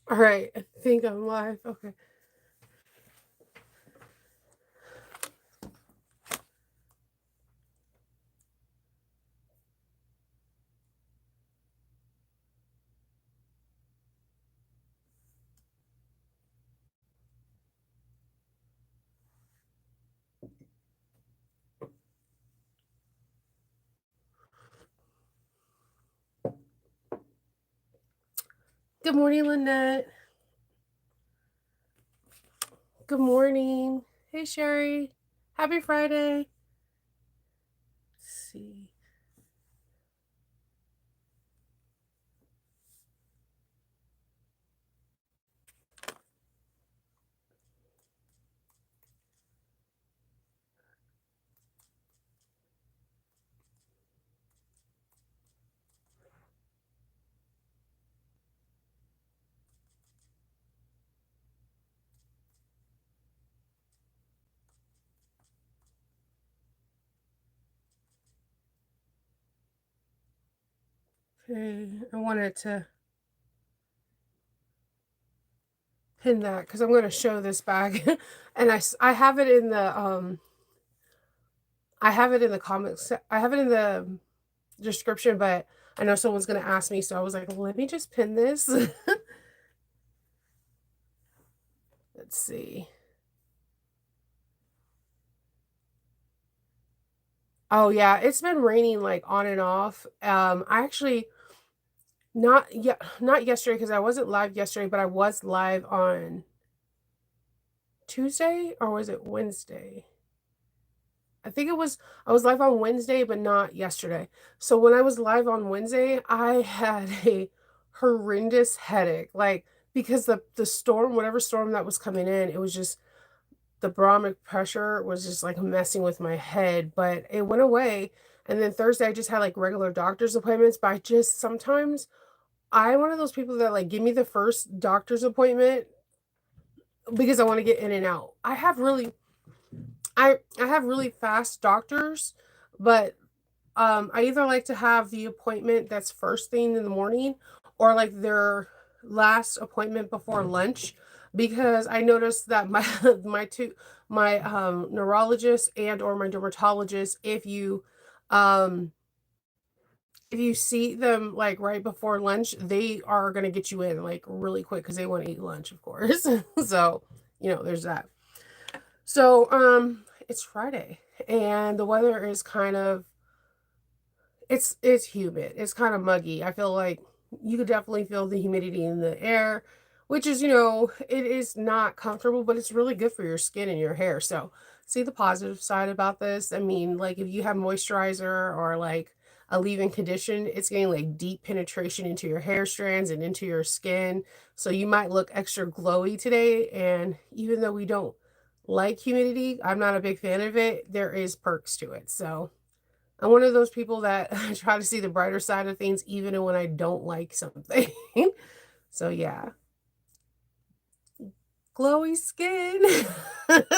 All right, I think I'm live. Okay. Good morning, Lynette. Good morning. Hey, Sherry. Happy Friday. Let's see. Okay, I wanted to pin that because I'm going to show this bag, and I have it in the I have it in the comments. I have it in the description, but I know someone's going to ask me, so I was like, let me just pin this. Let's see. Oh yeah, it's been raining like on and off. I actually not yesterday because I wasn't live yesterday, but I was live on Tuesday or was it Wednesday? I think it was I was live on Wednesday, but not yesterday. So when I was live on Wednesday, I had a horrendous headache. Like because the storm, whatever storm that was coming in, it was just the barometric pressure was just like messing with my head, but it went away. And then Thursday I just had like regular doctor's appointments, but I just sometimes I'm one of those people that like give me the first doctor's appointment because I want to get in and out. I have really fast doctors, but I either like to have the appointment that's first thing in the morning or like their last appointment before lunch because I noticed that my my neurologist and or my dermatologist um if you see them like right before lunch, they are going to get you in like really quick because they want to eat lunch, of course. So, there's that. So, it's Friday and the weather is kind of it's humid. It's kind of muggy. I feel like you could definitely feel the humidity in the air, which is, it is not comfortable, but it's really good for your skin and your hair. So, see the positive side about this. I mean, like if you have moisturizer or like a leave-in condition, it's getting like deep penetration into your hair strands and into your skin. So you might look extra glowy today. And even though we don't like humidity, I'm not a big fan of it, there is perks to it. So I'm one of those people that try to see the brighter side of things even when I don't like something. So yeah, glowy skin.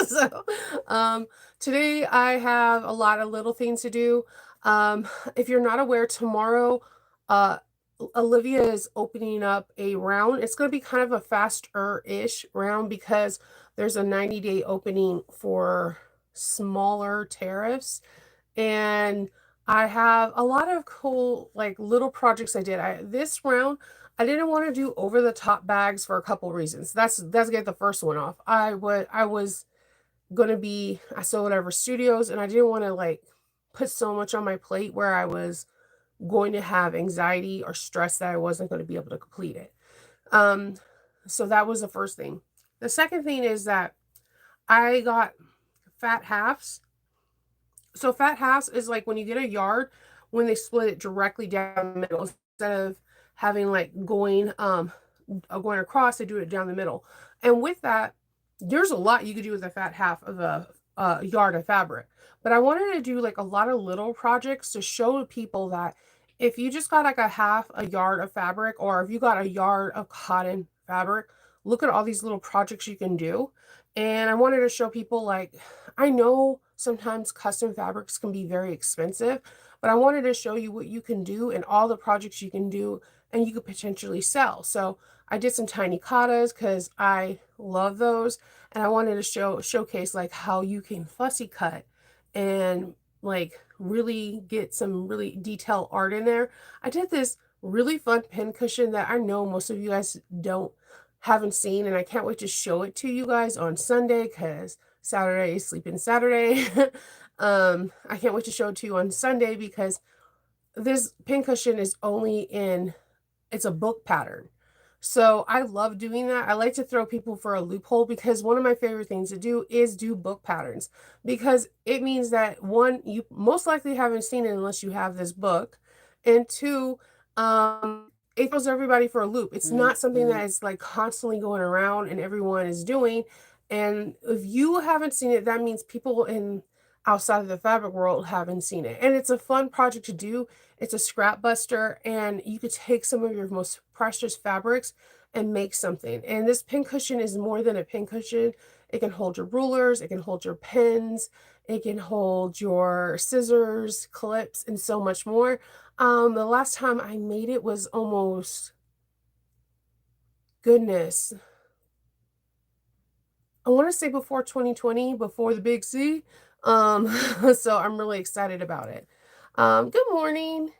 so um today I have a lot of little things to do. If you're not aware, tomorrow uh Olivia is opening up a round. It's going to be kind of a faster-ish round because there's a 90-day opening for smaller tariffs. And I have a lot of cool like little projects I did. This round I didn't want to do over the top bags for a couple reasons. That's get the first one off. I was gonna be I sold whatever studios and I didn't want to like put so much on my plate where I was going to have anxiety or stress that I wasn't going to be able to complete it. Um so that was the first thing. The second thing is that I got fat halves. So fat halves is like when you get a yard, when they split it directly down the middle instead of having like going across, they do it down the middle. And with that, there's a lot you could do with a fat half of a yard of fabric. But I wanted to do like a lot of little projects to show people that if you just got like a yard of fabric, or if you got a yard of cotton fabric, look at all these little projects you can do. And I wanted to show people like I know sometimes custom fabrics can be very expensive, but I wanted to show you what you can do and all the projects you can do and you could potentially sell. So I did some tiny katas because I love those, and I wanted to showcase like how you can fussy cut and like really get some really detailed art in there. I did this really fun pin cushion that I know most of you guys don't haven't seen, and I can't wait to show it to you guys on Sunday because Saturday is sleeping Saturday. I can't wait to show it to you on Sunday because this pincushion is only in it's a book pattern. So I love doing that. I like to throw people for a loophole because one of my favorite things to do is do book patterns because it means that one, you most likely haven't seen it unless you have this book, and two, it throws everybody for a loop. It's not something that is like constantly going around and everyone is doing. And if you haven't seen it, that means people in outside of the fabric world haven't seen it. And it's a fun project to do. It's a scrap buster, and you could take some of your most precious fabrics and make something. And this pincushion is more than a pincushion. It can hold your rulers, it can hold your pens, it can hold your scissors, clips, and so much more. The last time I made it was almost, goodness, I want to say before 2020, before the big C. Um, so I'm really excited about it. Good morning.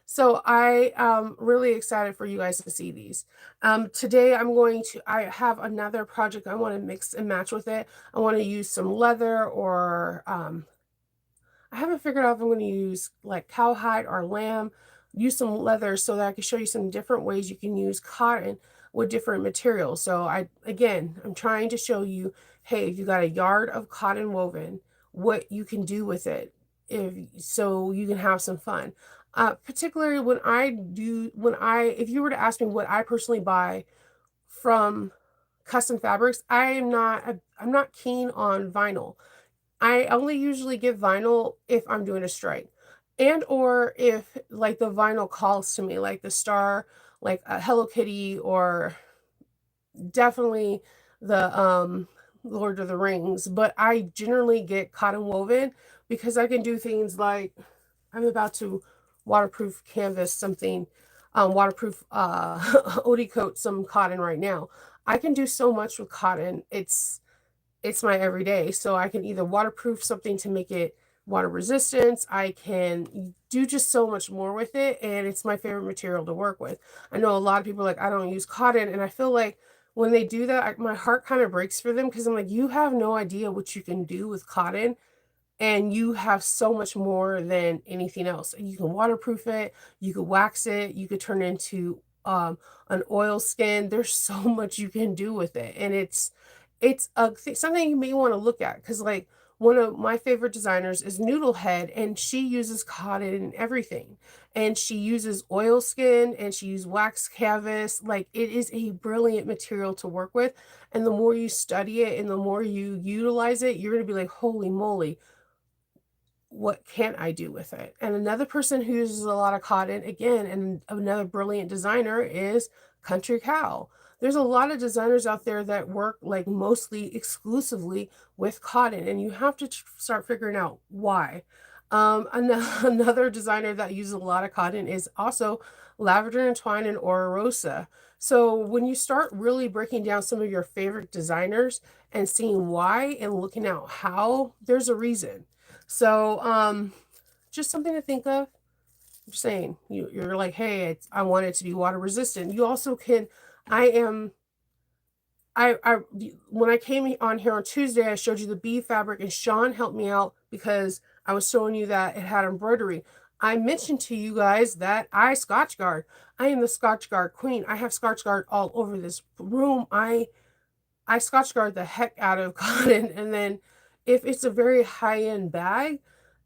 So I am really excited for you guys to see these. Today I have another project I want to mix and match with it. I want to use some leather or I haven't figured out if I'm going to use like cowhide or lamb, use some leather so that I can show you some different ways you can use cotton with different materials. So I'm trying to show you, hey, if you got a yard of cotton woven, what you can do with it so you can have some fun. Particularly if you were to ask me what I personally buy from custom fabrics, I'm not keen on vinyl. I only usually get vinyl if I'm doing a strike and or if like the vinyl calls to me, like the star, like a Hello Kitty, or definitely the Lord of the Rings. But I generally get cotton woven because I can do things like I'm about to waterproof canvas something, waterproof Odie coat some cotton right now. I can do so much with cotton. It's my everyday. So I can either waterproof something to make it water resistance. I can do just so much more with it, and it's my favorite material to work with. I know a lot of people are like, I don't use cotton, and I feel like when they do that, my heart kind of breaks for them because I'm like, you have no idea what you can do with cotton, and you have so much more than anything else. You can waterproof it, you could wax it, you could turn it into an oil skin. There's so much you can do with it, and something you may want to look at because like one of my favorite designers is Noodle Head, and she uses cotton in everything, and she uses oil skin and she uses wax canvas. Like it is a brilliant material to work with, and the more you study it and the more you utilize it, you're going to be like, holy moly, what can I do with it? And another person who uses a lot of cotton, again, and another brilliant designer is Country Cow. There's a lot of designers out there that work like mostly exclusively with cotton, and you have to start figuring out why. Another designer that uses a lot of cotton is also Lavender and Twine and Ora Rosa. So when you start really breaking down some of your favorite designers and seeing why and looking out how, there's a reason. So, just something to think of. I'm just saying, you're like, hey, I want it to be water resistant. You also can, I am, I, when I came on here on Tuesday, I showed you the bee fabric, and Sean helped me out because I was showing you that it had embroidery. I mentioned to you guys that I Scotch guard. I am the Scotch guard queen. I have Scotch guard all over this room. I Scotch guard the heck out of cotton, and then if it's a very high end bag,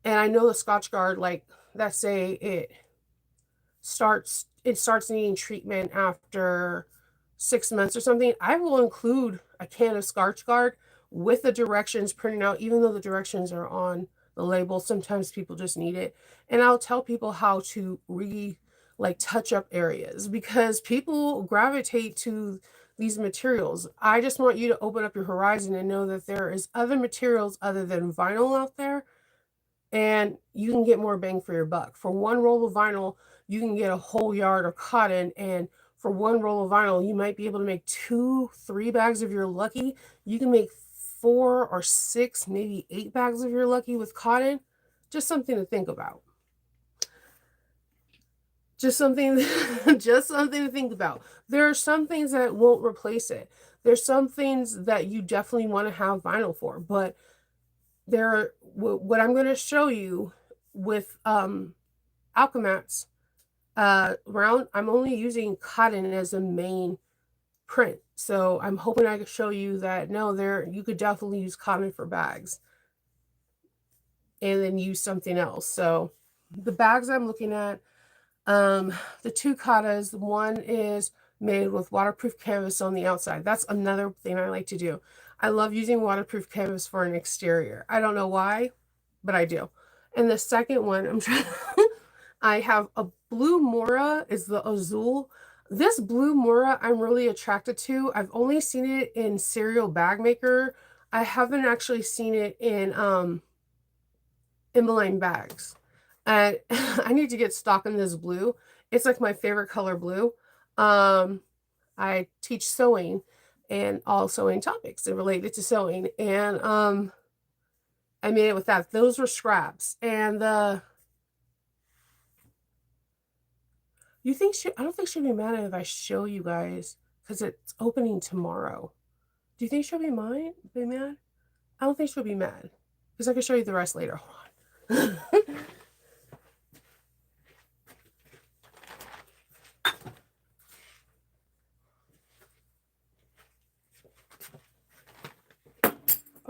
and I know the Scotch guard, like let's say it starts needing treatment after 6 months or something, I will include a can of Scotch guard with the directions printed out, even though the directions are on the label. Sometimes people just need it, and I'll tell people how to like touch up areas because people gravitate to these materials. I just want you to open up your horizon and know that there is other materials other than vinyl out there and you can get more bang for your buck. For one roll of vinyl, you can get a whole yard of cotton, and for one roll of vinyl, you might be able to make 2, 3 bags if you're lucky. You can make 4 or 6, maybe 8 bags if you're lucky with cotton. Just something to think about. Just something, just something to think about. There are some things that won't replace it. There's some things that you definitely want to have vinyl for, but there are what I'm going to show you with Alchemats round. I'm only using cotton as a main print, so I'm hoping I can show you that no, there you could definitely use cotton for bags, and then use something else. So the bags I'm looking at, the two katas, one is made with waterproof canvas on the outside. That's another thing I like to do. I love using waterproof canvas for an exterior. I don't know why, but I do. And the second one, I'm trying I have a blue Mora, is the Azul. This blue Mora I'm really attracted to. I've only seen it in Cereal Bag Maker. I haven't actually seen it in Emmeline bags. And I need to get stock in this blue. It's like my favorite color blue. I teach sewing and all sewing topics related to sewing. And I made it with that. Those were scraps. And you think I don't think she'll be mad if I show you guys, because it's opening tomorrow. Do you think she'll be mad? I don't think she'll be mad, because I can show you the rest later. Hold on.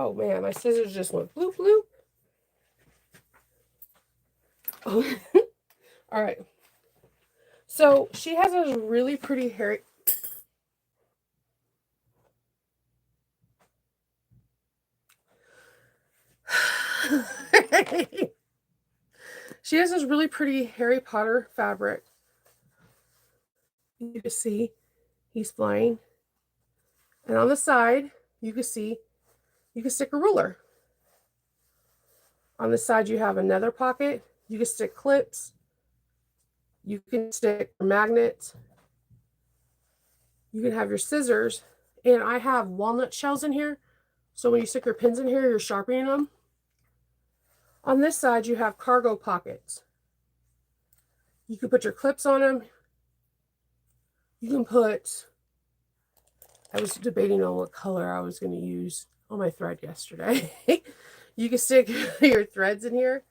Oh man, my scissors just went bloop bloop. Oh. All right. So she has a really pretty hairy. She has this really pretty Harry Potter fabric. You can see he's flying. And on the side, you can see you can stick a ruler. On the side, you have another pocket. You can stick clips. You can stick magnets. You can have your scissors. And I have walnut shells in here. So when you stick your pins in here, you're sharpening them. On this side, you have cargo pockets. You can put your clips on them. You can put, I was debating on what color I was going to use on my thread yesterday. You can stick your threads in here,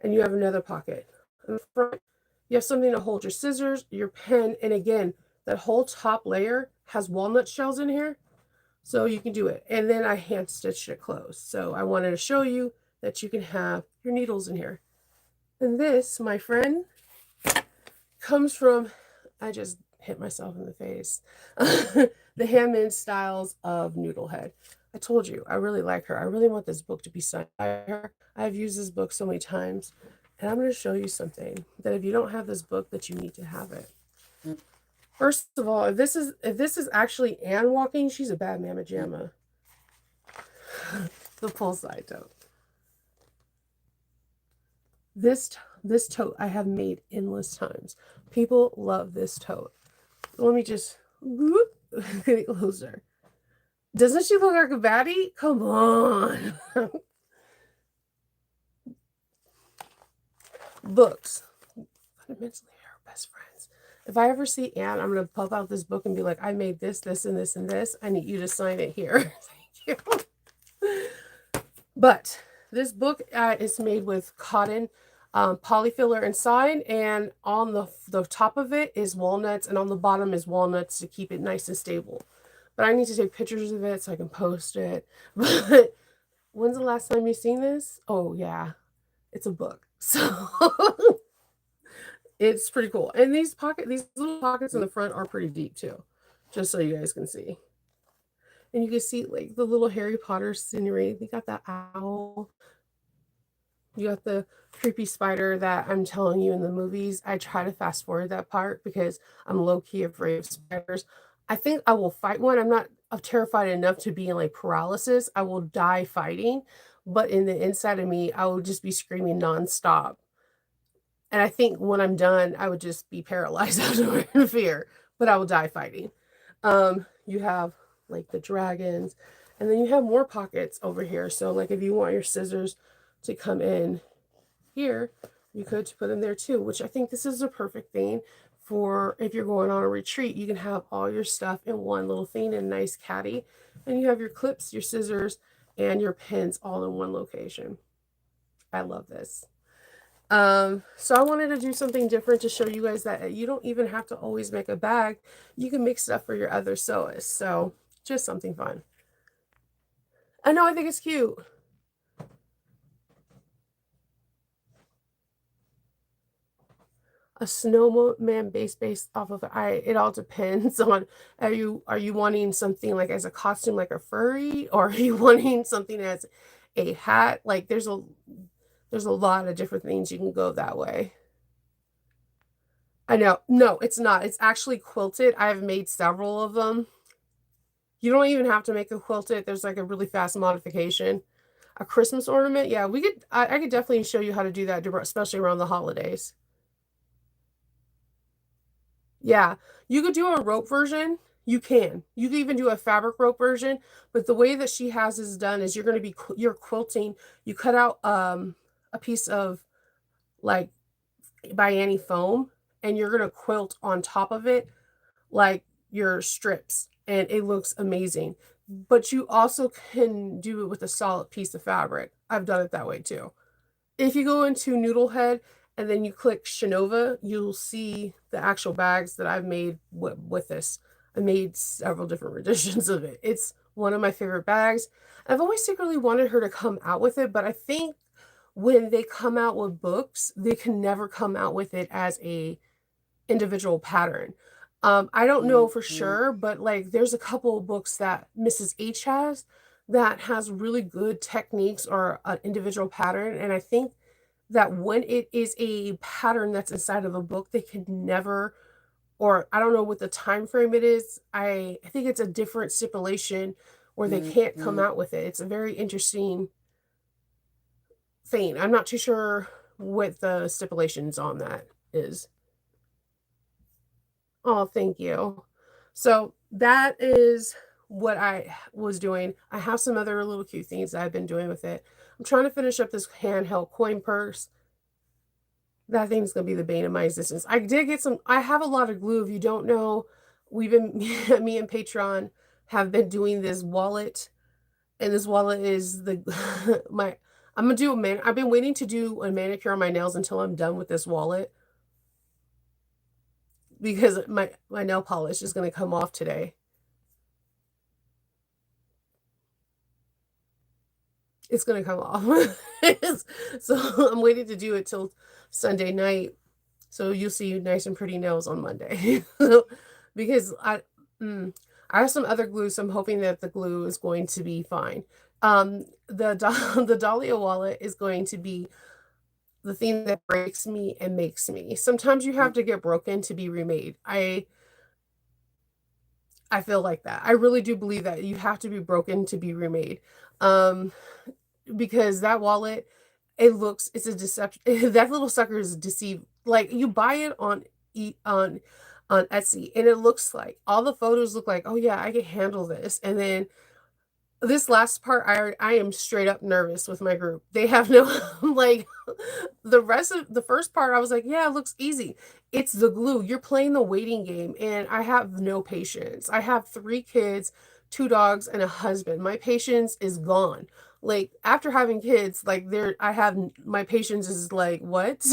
and you have another pocket. In the front, you have something to hold your scissors, your pen, and again, that whole top layer has walnut shells in here, so you can do it. And then I hand stitched it closed. So I wanted to show you that you can have your needles in here. And this, my friend, comes from, I just hit myself in the face, the Handmade Styles of Noodle Head. I told you, I really like her. I really want this book to be signed by her. I've used this book so many times. And I'm going to show you something that if you don't have this book, that you need to have it. First of all, if this is actually Anne walking, she's a bad mamma jamma. The full side tote. This tote I have made endless times. People love this tote. Let me just get it closer. Doesn't she look like a baddie? Come on. Books. Fundamentally our best friends. If I ever see Anne, I'm going to pop out this book and be like, I made this, this, and this, and this. I need you to sign it here. Thank you. But this book is made with cotton polyfiller inside, and on the top of it is walnuts, and on the bottom is walnuts to keep it nice and stable. But I need to take pictures of it so I can post it. But when's the last time you seen this? Oh yeah, it's a book. So it's pretty cool. And these little pockets in the front are pretty deep too, just so you guys can see. And you can see like the little Harry Potter scenery. They got that owl. You got the creepy spider that I'm telling you in the movies. I try to fast forward that part because I'm low-key afraid of spiders. I think I will fight one. I'm not terrified enough to be in like paralysis. I will die fighting, but in the inside of me, I would just be screaming nonstop. And I think when I'm done, I would just be paralyzed out of fear, but I will die fighting. You have like the dragons, and then you have more pockets over here. So like if you want your scissors to come in here, you could put them there too, which I think this is a perfect thing for if you're going on a retreat. You can have all your stuff in one little thing in a nice caddy, and you have your clips, your scissors, and your pins all in one location. I love this. So I wanted to do something different to show you guys that you don't even have to always make a bag. You can make stuff for your other sewists. So just something fun. I know, I think it's cute. A snowman based off of it all depends on, are you wanting something like as a costume like a furry, or are you wanting something as a hat? Like there's a lot of different things you can go that way. I know. No, it's not. It's actually quilted. I've made several of them. You don't even have to make a quilted. There's like a really fast modification. A Christmas ornament. Yeah, I could definitely show you how to do that, especially around the holidays. Yeah, you could do a rope version. You can. You could even do a fabric rope version. But the way that she has this done is you're quilting. You cut out a piece of like Biani foam, and you're gonna quilt on top of it like your strips, and it looks amazing. But you also can do it with a solid piece of fabric. I've done it that way too. If you go into Noodle Head and then you click Shinova, you'll see the actual bags that I've made with this. I made several different renditions of it. It's one of my favorite bags. I've always secretly wanted her to come out with it, but I think when they come out with books, they can never come out with it as a individual pattern. I don't know for sure, but like there's a couple of books that Mrs. H has that has really good techniques or an individual pattern, and I think that when it is a pattern that's inside of a book, they can never, or I don't know what the time frame it is. I think it's a different stipulation where they can't come out with it. It's a very interesting thing. I'm not too sure what the stipulations on that is. Oh, thank you. So that is what I was doing. I have some other little cute things that I've been doing with it. I'm trying to finish up this handheld coin purse. That thing's gonna be the bane of my existence. I did get some. I have a lot of glue. If you don't know, we've been me and Patron have been doing this wallet, and this wallet is the my. I'm gonna do a man. I've been waiting to do a manicure on my nails until I'm done with this wallet because my nail polish is gonna come off today. It's gonna come off. So I'm waiting to do it till Sunday night. So you'll see nice and pretty nails on Monday. Because I have some other glue, so I'm hoping that the glue is going to be fine. The Dahlia wallet is going to be the thing that breaks me and makes me. Sometimes you have to get broken to be remade. I feel like that. I really do believe that you have to be broken to be remade. Um, because that wallet, it's a deception. That little sucker is deceived. Like you buy it on on Etsy, and it looks like all the photos look like, oh yeah, I can handle this. And then this last part, I am straight up nervous with my group. They have no like the rest of the first part, I was like, yeah, it looks easy. It's the glue. You're playing the waiting game, and I have no patience. I have 3 kids, 2 dogs, and a husband. My patience is gone. Like after having kids, like I have my patience is like what?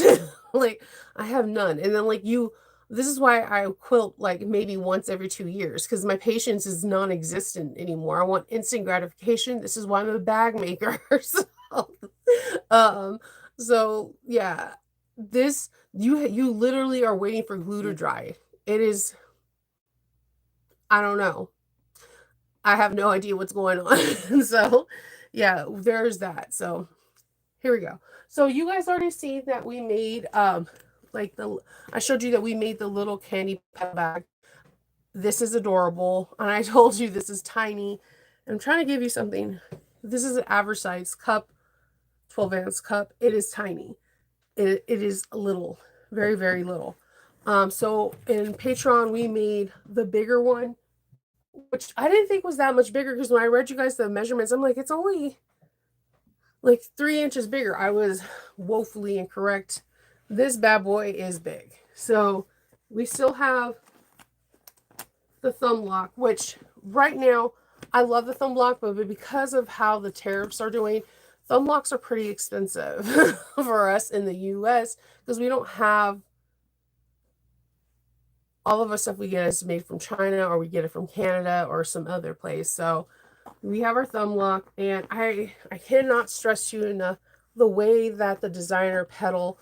Like I have none. And then like this is why I quilt like maybe once every 2 years because my patience is non-existent anymore. I want instant gratification. This is why I'm a bag maker. So, um, so yeah, this you literally are waiting for glue to dry. It is, I don't know. I have no idea what's going on. So yeah, there's that. So here we go. So you guys already see that we made like I showed you that we made the little candy bag. This is adorable, and I told you this is tiny. I'm trying to give you something. This is an average size cup 12-ounce cup. It is tiny. It is little, very, very little. So in Patreon, we made the bigger one, which I didn't think was that much bigger because when I read you guys the measurements, I'm like, it's only like 3 inches bigger. I was woefully incorrect. This bad boy is big. So we still have the thumb lock, which right now I love the thumb lock, but because of how the tariffs are doing, thumb locks are pretty expensive for us in the US because we don't have all of our stuff we get is made from China or we get it from Canada or some other place. So we have our thumb lock, and I cannot stress to you enough the way that the designer pedal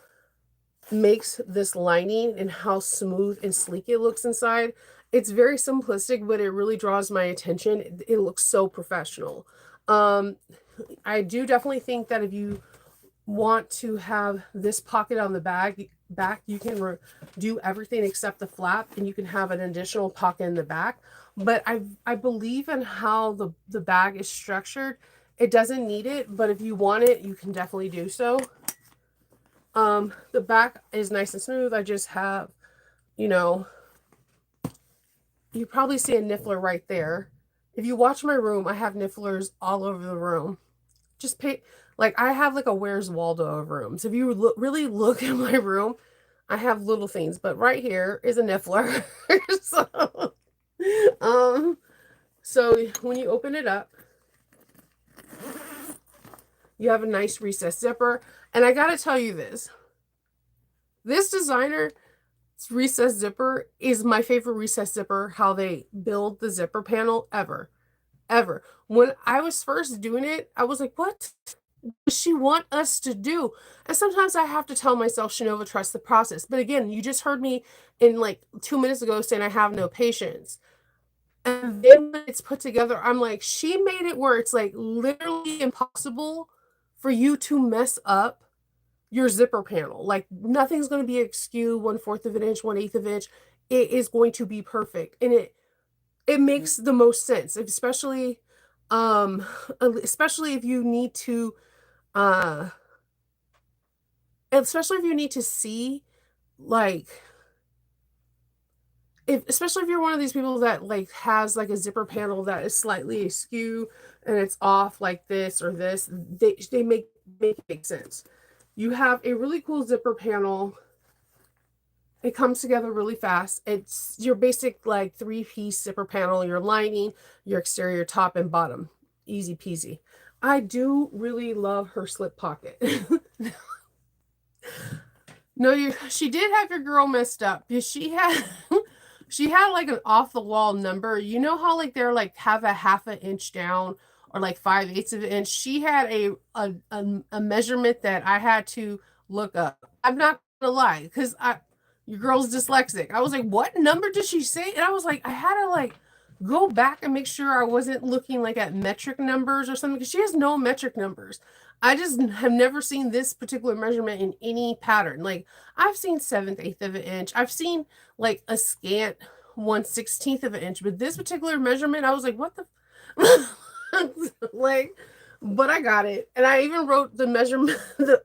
makes this lining and how smooth and sleek it looks inside. It's very simplistic, but it really draws my attention. It looks so professional. I do definitely think that if you want to have this pocket on the back, you can do everything except the flap, and you can have an additional pocket in the back. But I believe in how the bag is structured. It doesn't need it, but if you want it, you can definitely do so. The back is nice and smooth. I just have, you know, you probably see a niffler right there. If you watch my room, I have nifflers all over the room. Just pay, like I have like a Where's Waldo of rooms. If you really look at my room, I have little things, but right here is a niffler. So when you open it up, you have a nice recessed zipper. And I gotta tell you this designer's recessed zipper is my favorite recessed zipper, how they build the zipper panel ever. When I was first doing it, I was like, what does she want us to do? And sometimes I have to tell myself, Shanova, trust the process. But again, you just heard me in like 2 minutes ago saying I have no patience. And then when it's put together, I'm like, she made it where it's like literally impossible for you to mess up your zipper panel. Like nothing's going to be askew 1/4 of an inch, 1/8 of an inch. It is going to be perfect. And it makes the most sense, especially if you need to especially if you need to see, like, especially if you're one of these people that like has like a zipper panel that is slightly askew and it's off like this or this, they make it make sense. You have a really cool zipper panel. It comes together really fast. It's your basic like 3-piece zipper panel, your lining, your exterior top and bottom. Easy peasy. I do really love her slip pocket. No, she did have your girl messed up. She had she had like an off the wall number. You know how like they're like have a 1/2 inch down or like 5/8 of an inch. She had a measurement that I had to look up. I'm not gonna lie, because your girl's dyslexic. I was like, what number did she say? And I was like, I had to like go back and make sure I wasn't looking like at metric numbers or something, because she has no metric numbers. I just have never seen this particular measurement in any pattern. Like I've seen 1/7 of an inch. I've seen like a scant 1/16 of an inch, but this particular measurement, I was like, what the like, but I got it. And I even wrote the measurement.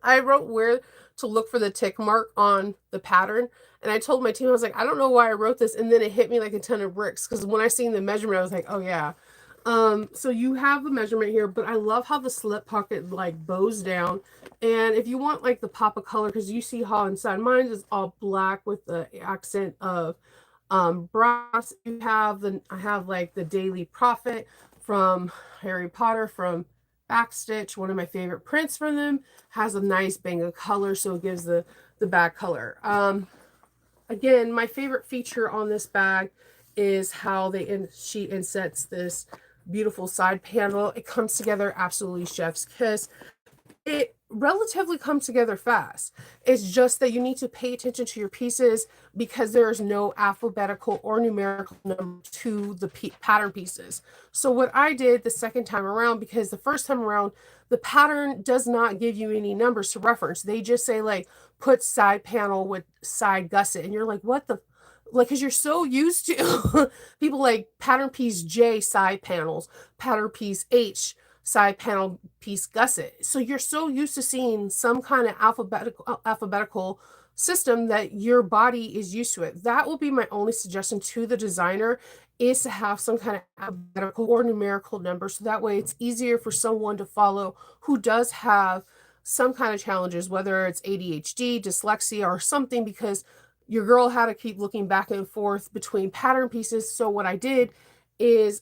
I wrote where to look for the tick mark on the pattern. And I told my team, I was like, I don't know why I wrote this. And then it hit me like a ton of bricks, because when I seen the measurement, I was like, oh yeah. So you have the measurement here, but I love how the slip pocket like bows down. And if you want like the pop of color, because you see how inside mine is all black with the accent of brass. I have like the Daily Prophet from Harry Potter from Backstitch, one of my favorite prints from them. Has a nice bang of color, so it gives the bag color. Again, my favorite feature on this bag is how she insets this beautiful side panel. It comes together absolutely chef's kiss. It relatively comes together fast. It's just that you need to pay attention to your pieces, because there is no alphabetical or numerical number to the pattern pieces. So what I did the second time around, because the first time around the pattern does not give you any numbers to reference, they just say like put side panel with side gusset, and you're like, what the, like, because you're so used to people like pattern piece J side panels, pattern piece H side panel piece gusset. So you're so used to seeing some kind of alphabetical system that your body is used to it. That will be my only suggestion to the designer, is to have some kind of alphabetical or numerical number, so that way it's easier for someone to follow who does have some kind of challenges, whether it's ADHD, dyslexia, or something, because your girl had to keep looking back and forth between pattern pieces. So what I did is,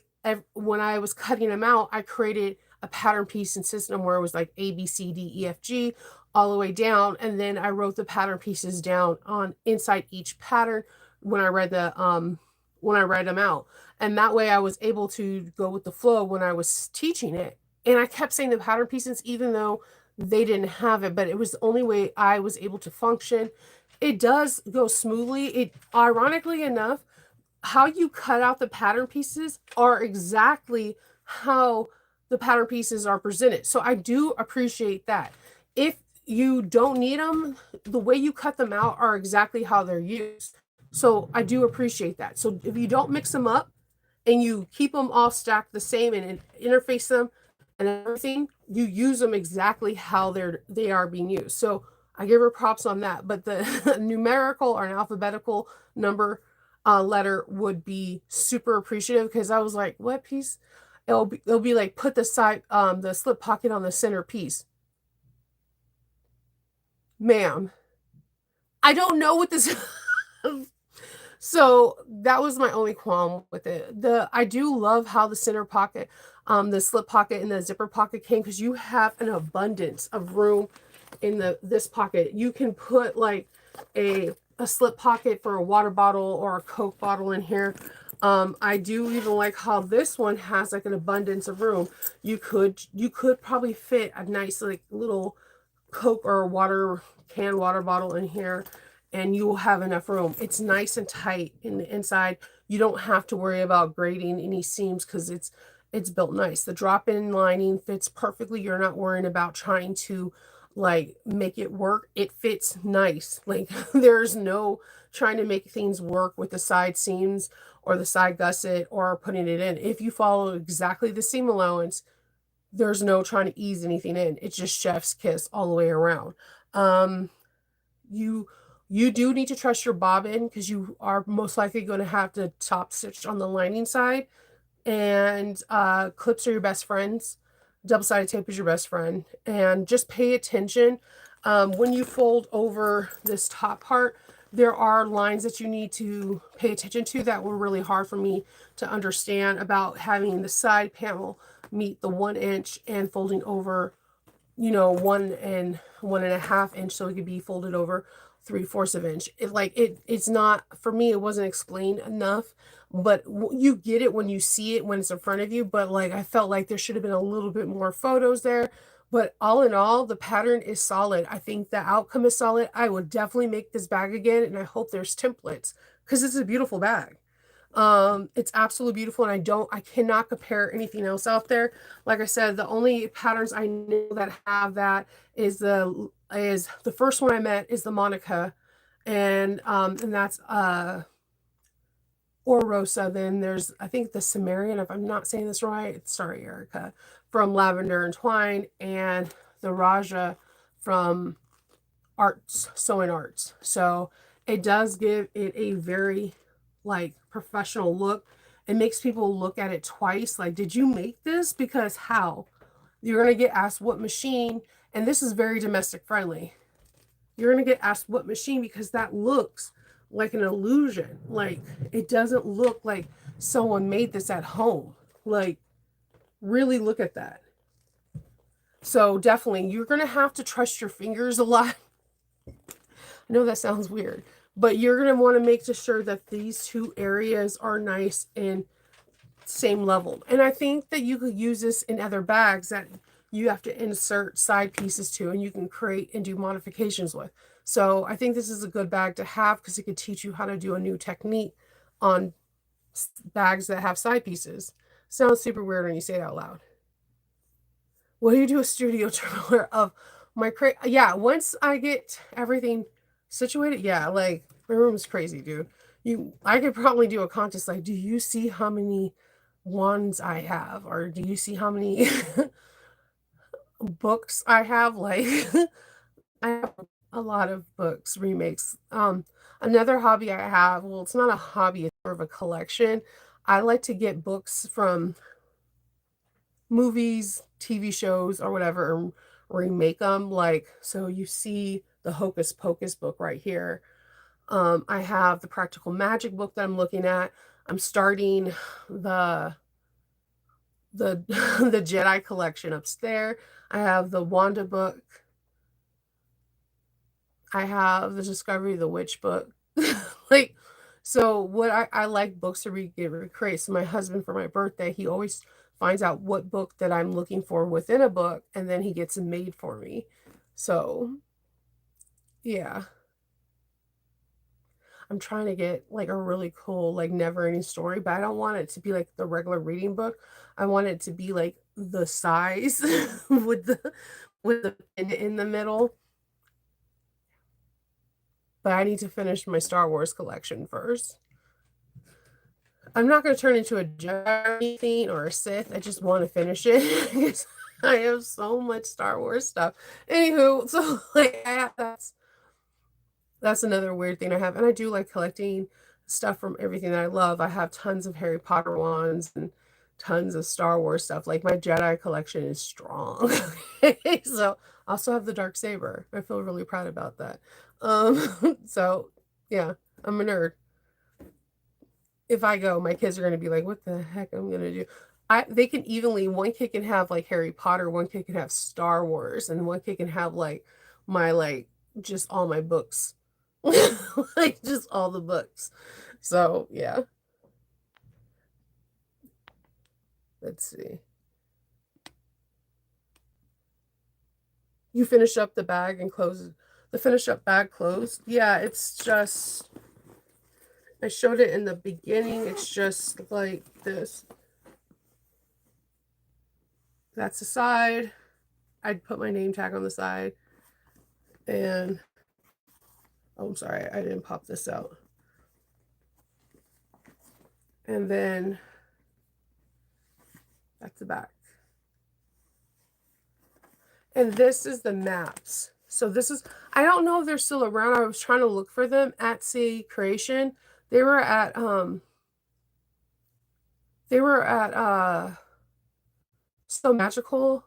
when I was cutting them out, I created a pattern piece and system where it was like A, B, C, D, E, F, G, all the way down. And then I wrote the pattern pieces down on inside each pattern when I read them out. And that way I was able to go with the flow when I was teaching it. And I kept saying the pattern pieces, even though they didn't have it, but it was the only way I was able to function. It does go smoothly. It, ironically enough, how you cut out the pattern pieces are exactly how the pattern pieces are presented. So I do appreciate that. If you don't need them, the way you cut them out are exactly how they're used. So I do appreciate that. So if you don't mix them up and you keep them all stacked the same and interface them and everything, you use them exactly how they are being used. So I give her props on that. But the numerical or an alphabetical number letter would be super appreciative, because I was like, what piece? It'll be like, put the side the slip pocket on the center piece. Ma'am, I don't know what this So that was my only qualm with it. I do love how the center pocket, the slip pocket and the zipper pocket came, because you have an abundance of room in this pocket. You can put like a slip pocket for a water bottle or a Coke bottle in here. I do even like how this one has like an abundance of room. You could probably fit a nice like little Coke or water bottle in here, and you will have enough room. It's nice and tight in the inside. You don't have to worry about grading any seams, because it's built nice. The drop-in lining fits perfectly. You're not worrying about trying to like make it work. It fits nice. Like there's no trying to make things work with the side seams or the side gusset or putting it in. If you follow exactly the seam allowance, there's no trying to ease anything in. It's just chef's kiss all the way around. You do need to trust your bobbin, because you are most likely going to have to top stitch on the lining side. And clips are your best friends. Double-sided tape is your best friend. And just pay attention. When you fold over this top part, there are lines that you need to pay attention to that were really hard for me to understand, about having the side panel meet the 1 inch and folding over, 1.5 inch, so it could be folded over 3/4 of an inch. It's not, for me, it wasn't explained enough, but you get it when you see it, when it's in front of you. But like, I felt like there should have been a little bit more photos there. But all in all, the pattern is solid. I think the outcome is solid. I would definitely make this bag again, and I hope there's templates, because it's a beautiful bag. It's absolutely beautiful, and I cannot compare anything else out there. Like I said, the only patterns I know that have that is the first one I met is the Monica, and that's or Rosa. Then there's, I think, the Sumerian, if I'm not saying this right. Sorry, Erica, from Lavender and Twine, and the Raja from Sewing Arts. So it does give it a very like professional look. It makes people look at it twice, like, did you make this? Because how? You're going to get asked what machine, and this is very domestic friendly. You're going to get asked what machine, because that looks like an illusion. Like, it doesn't look like someone made this at home. Like, really look at that. So definitely, you're going to have to trust your fingers a lot. I know that sounds weird, but you're going to want to make sure that these two areas are nice and same level. And I think that you could use this in other bags that you have to insert side pieces to, and you can create and do modifications with. So I think this is a good bag to have, because it could teach you how to do a new technique on bags that have side pieces. Sounds super weird when you say it out loud. What do you do a studio tour of my crate? Yeah, once I get everything situated, yeah, like, my room is crazy, dude. I could probably do a contest, like, do you see how many wands I have? Or do you see how many Books, I have, like I have a lot of books, remakes. Another hobby I have, well, it's not a hobby, it's more of a collection. I like to get books from movies, TV shows, or whatever, and remake them. Like, so you see the Hocus Pocus book right here. I have the Practical Magic book that I'm looking at. I'm starting the the the Jedi collection upstairs. I have the Wanda book. I have the Discovery of the Witch book. Like, so what I like books to recreate. So my husband, for my birthday, he always finds out what book that I'm looking for within a book, and then he gets it made for me. So yeah, I'm trying to get like a really cool, like never ending story, but I don't want it to be like the regular reading book. I want it to be like the size with the pin in the middle. But I need to finish my Star Wars collection first. I'm not going to turn into a Jedi or anything or a Sith. I just want to finish it because I have so much Star Wars stuff. Anywho, so like that's another weird thing I have, and I do like collecting stuff from everything that I love. I have tons of Harry Potter wands and tons of Star Wars stuff. Like my Jedi collection is strong. So I also have the dark saber. I feel really proud about that. So yeah, I'm a nerd. If I go, my kids are gonna be like, "What the heck I'm gonna do?" They can evenly, one kid can have like Harry Potter, one kid can have Star Wars, and one kid can have like my like just all my books. Like just all the books. So yeah, let's see. You finish up the bag and close it. The finish up bag closed. Yeah, it's just I showed it in the beginning. It's just like this. That's the side. I'd put my name tag on the side. And oh, I'm sorry, I didn't pop this out. And then that's the back. And this is the maps. So this is, I don't know if they're still around. I was trying to look for them at Sea Creation. They were at So Magical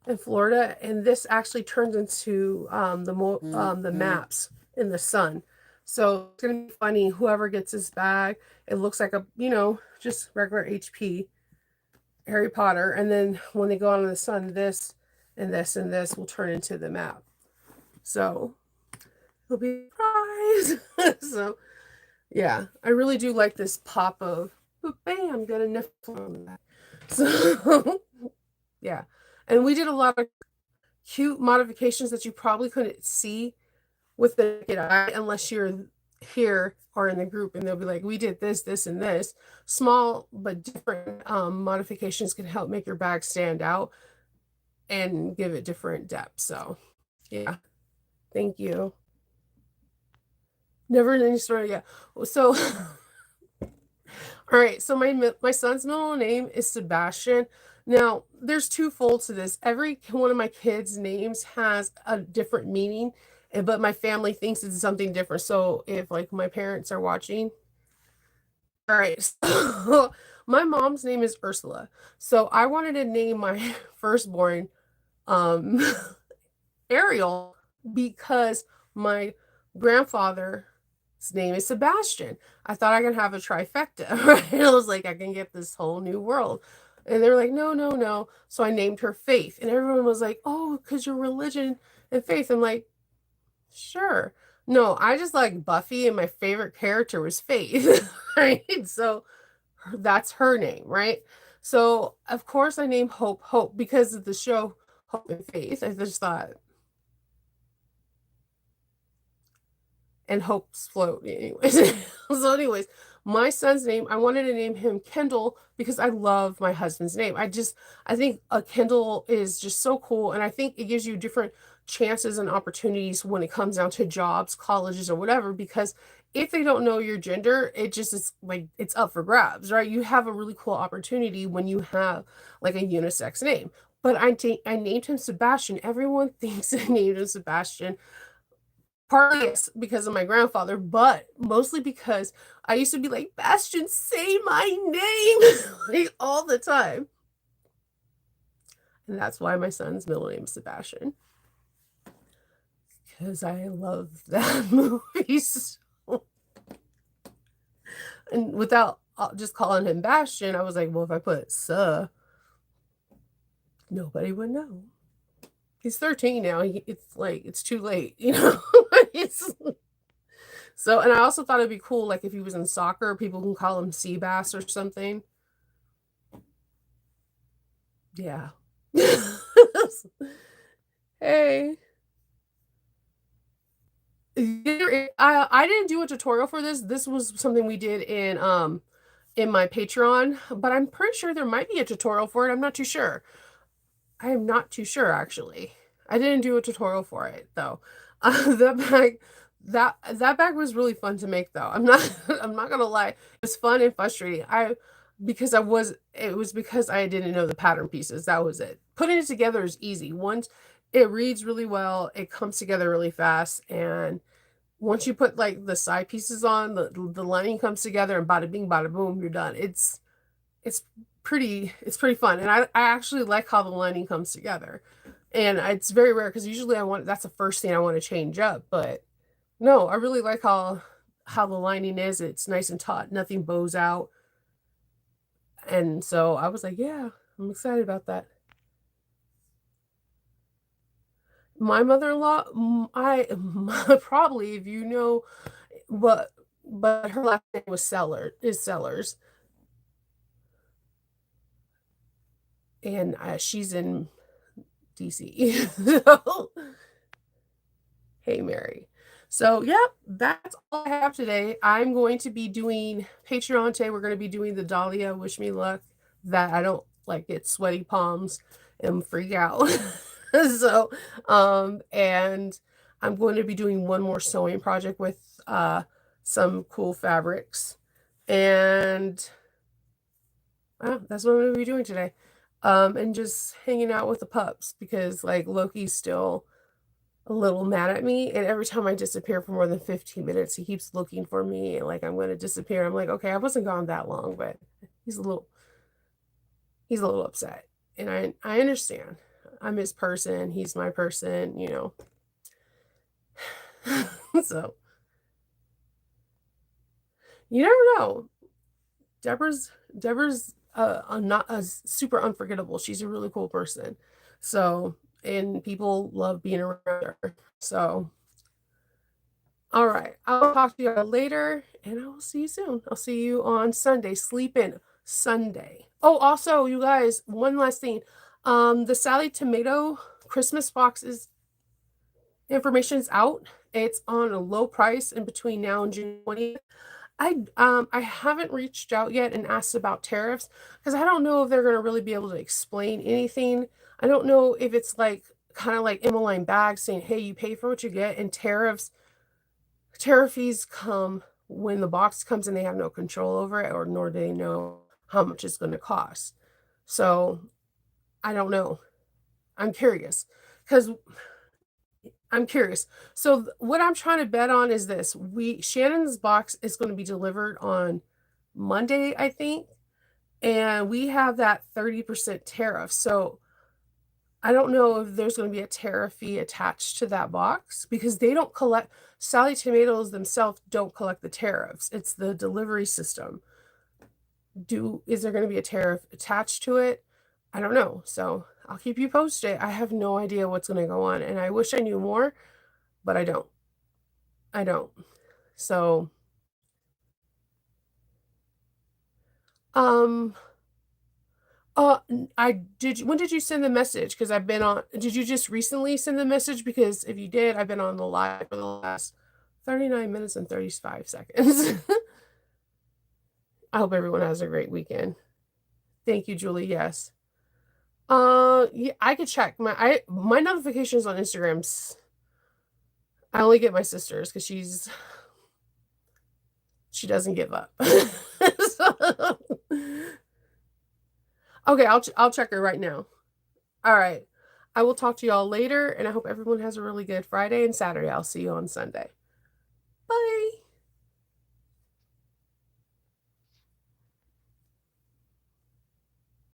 in Florida, and this actually turned into the maps in the sun. So it's gonna be funny. Whoever gets this bag, it looks like a just regular HP Harry Potter, and then when they go out in the sun, this and this and this will turn into the map. So it'll be a surprise. So yeah, I really do like this pop of bam, got a nipple on that. So yeah, and we did a lot of cute modifications that you probably couldn't see with the naked eye unless you're here or in the group, and they'll be like, we did this, this, and this. Small but different modifications can help make your bag stand out and give it different depth. So yeah, thank you. Never any story yet. So all right, so my son's middle name is Sebastian. Now, there's twofold to this. Every one of my kids' names has a different meaning, but my family thinks it's something different. So if like my parents are watching, all right. So my mom's name is Ursula. So I wanted to name my firstborn um Ariel because my grandfather's name is Sebastian. I thought I could have a trifecta, right? I was like, I can get this whole new world. And they were like, no, no, no. So I named her Faith. And everyone was like, oh, because your religion and faith. I'm like, sure. No, I just like Buffy, and my favorite character was Faith. Right? So that's her name, right? So of course I named Hope because of the show Hope and Faith. I just thought, and hopes float anyways. So anyways, my son's name, I wanted to name him Kendall because I love my husband's name. I think a Kendall is just so cool, and I think it gives you different chances and opportunities when it comes down to jobs, colleges, or whatever, because if they don't know your gender, it just is like it's up for grabs, right? You have a really cool opportunity when you have like a unisex name. but I named him Sebastian. Everyone thinks I named him Sebastian. Partly it's because of my grandfather, but mostly because I used to be like, "Bastian, say my name," like, all the time, and that's why my son's middle name is Sebastian, 'cause I love that movie so and without, just calling him Bastion, I was like, "Well, if I put Suh, nobody would know." He's 13 now, it's like, it's too late, you know? It's so and I also thought it'd be cool, like, if he was in soccer, people can call him Seabass or something. Yeah. Hey. I didn't do a tutorial for this. This was something we did in my Patreon, but I'm pretty sure there might be a tutorial for it. I'm not too sure. I am not too sure actually. I didn't do a tutorial for it though. That bag that bag was really fun to make though. I'm not I'm not gonna lie. It was fun and frustrating. It was because I didn't know the pattern pieces. That was it. Putting it together is easy. Once it reads really well, it comes together really fast, and once you put like the side pieces on, the lining comes together and bada bing bada boom, you're done. It's it's pretty fun, and I actually like how the lining comes together. And it's very rare because usually I want that's the first thing I want to change up, but no, I really like how the lining is. It's nice and taut, nothing bows out. And so I was like, yeah, I'm excited about that. My mother-in-law, I probably if you know, but her last name was Sellers, and she's in DC. So hey, Mary. So, yep, that's all I have today. I'm going to be doing Patreon today. We're going to be doing the Dahlia Wish Me Luck that I don't like get sweaty palms and freak out. So, and I'm going to be doing one more sewing project with some cool fabrics. And that's what I'm going to be doing today. And just hanging out with the pups because like Loki's still a little mad at me, and every time I disappear for more than 15 minutes, he keeps looking for me, and, like, I'm gonna disappear. I'm like, "Okay, I wasn't gone that long," but he's a little he's a little upset, and I understand. I'm his person, he's my person, you know? So, you never know. Deborah's, not as super unforgettable. She's a really cool person. So and people love being around her. So all right. I'll talk to you later and I will see you soon. I'll see you on Sunday. Sleep in Sunday. Oh, also, you guys, one last thing. The Sally Tomato Christmas box is information's out. It's on a low price in between now and June 20th. I haven't reached out yet and asked about tariffs because I don't know if they're gonna really be able to explain anything. I don't know if it's like kind of like Emmeline bags saying, hey, you pay for what you get, and tariff fees come when the box comes and they have no control over it, or nor do they know how much it's going to cost. So I don't know. I'm curious because I'm curious. So what I'm trying to bet on is this: we Shannon's box is going to be delivered on Monday, I think, and we have that 30% tariff. So I don't know if there's going to be a tariff fee attached to that box because they don't collect Sally Tomatoes themselves don't collect the tariffs. It's the delivery system. Is there going to be a tariff attached to it? I don't know. So I'll keep you posted. I have no idea what's going to go on, and I wish I knew more, but I don't. I don't. So, um, when did you send the message? Because I've been on, did you just recently send the message? Because if you did, I've been on the live for the last 39 minutes and 35 seconds. I hope everyone has a great weekend. Thank you, Julie. Yes. Yeah, I could check my notifications on Instagrams. I only get my sister's because she doesn't give up. So, okay, I'll check her right now. All right. I will talk to y'all later, and I hope everyone has a really good Friday and Saturday. I'll see you on Sunday.